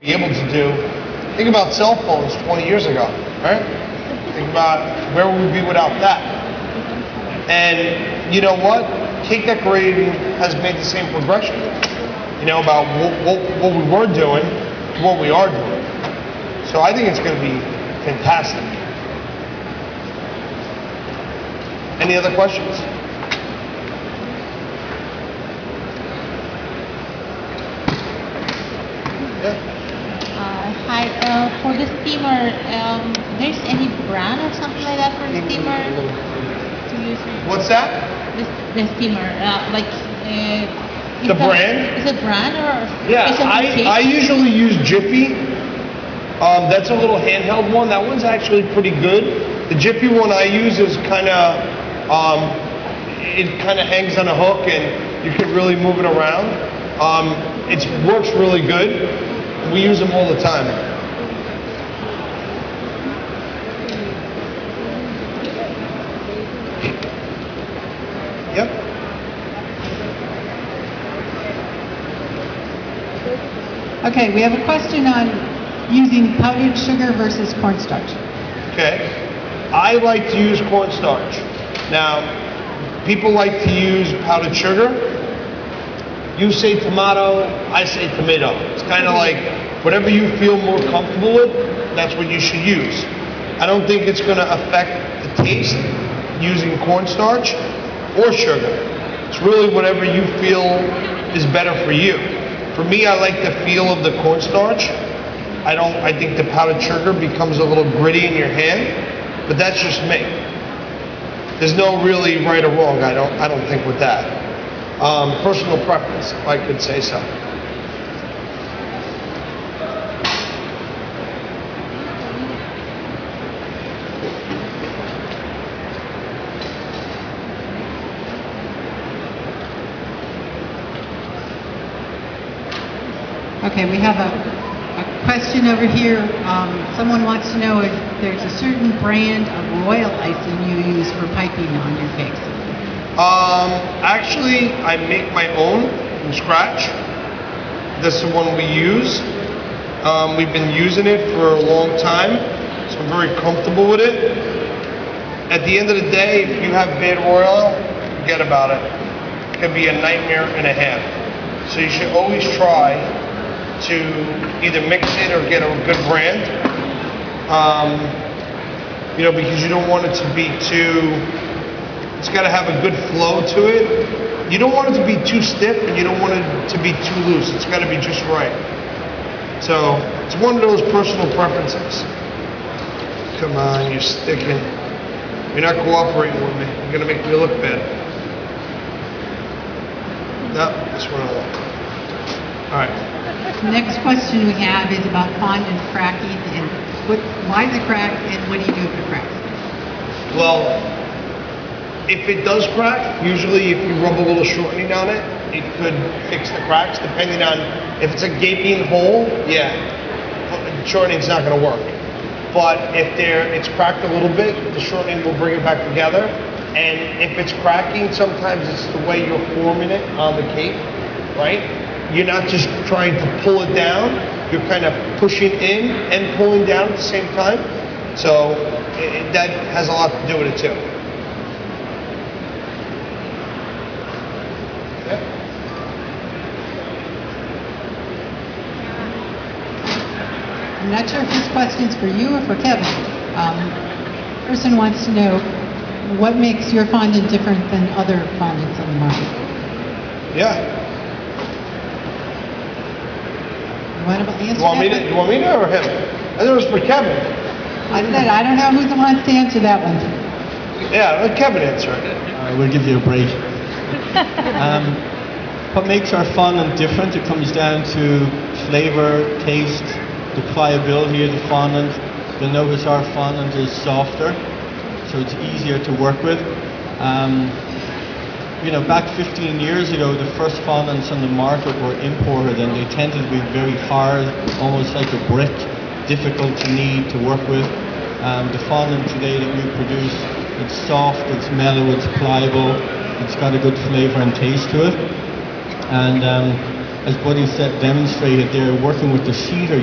be able to do. Think about cell phones 20 years ago, right? Think about where would we be without that. And you know what? Cake decorating has made the same progression. You know, about what we were doing to what we are doing. So I think it's going to be fantastic. Any other questions? Yeah. Hi, for the steamer, there's any brand or something like that for the steamer to use? What's that? The steamer, The brand? Is it brand or? Yeah, I usually use Jiffy. That's a little handheld one. That one's actually pretty good. The Jiffy one I use is kind of, it kind of hangs on a hook and you can really move it around. It works really good. We use them all the time. Yep. Okay, we have a question on using powdered sugar versus cornstarch. Okay. I like to use cornstarch. Now, people like to use powdered sugar. You say tomato, I say tomato. It's kind of like whatever you feel more comfortable with, that's what you should use. I don't think it's going to affect the taste using cornstarch or sugar. It's really whatever you feel is better for you. For me, I like the feel of the cornstarch. I think the powdered sugar becomes a little gritty in your hand, but that's just me. There's no really right or wrong, I don't think with that. Personal preference, if I could say so. Okay, we have a question over here. Someone wants to know if there's a certain brand of royal icing you use for piping on your cakes. Actually, I make my own from scratch. This is the one we use. We've been using it for a long time, so I'm very comfortable with it. At the end of the day, if you have bad oil, forget about it. It can be a nightmare and a half. So you should always try to either mix it or get a good brand. You know, because you don't want it to be too. It's got to have a good flow to it. You don't want it to be too stiff and you don't want it to be too loose. It's got to be just right. So it's one of those personal preferences. Come on, you're sticking. You're not cooperating with me. You're going to make me look bad. No, this one I want. All right. The next question we have is about fondant cracking and why does it crack and what do you do if it cracks? Well, if it does crack, usually if you rub a little shortening on it, it could fix the cracks, depending on if it's a gaping hole, yeah, shortening's not going to work. But if it's cracked a little bit, the shortening will bring it back together. And if it's cracking, sometimes it's the way you're forming it on the cake, right? You're not just trying to pull it down, you're kind of pushing in and pulling down at the same time. So that has a lot to do with it too. I'm not sure if this question's for you or for Kevin. Person wants to know what makes your fondant different than other fondants on the market? Yeah. You want to answer You want me to or him? I thought it was for Kevin. I said I don't know who wants to answer that one. Yeah, let Kevin answer it. We'll give you a break. What makes our fondant different? It comes down to flavor, taste, the pliability of the fondant. You'll notice our fondant is softer, so it's easier to work with. You know, back 15 years ago, the first fondants on the market were imported, and they tended to be very hard, almost like a brick, difficult to knead, to work with. The fondant today that we produce, it's soft, it's mellow, it's pliable, it's got a good flavor and taste to it. And as Buddy demonstrated, they're working with the sheeter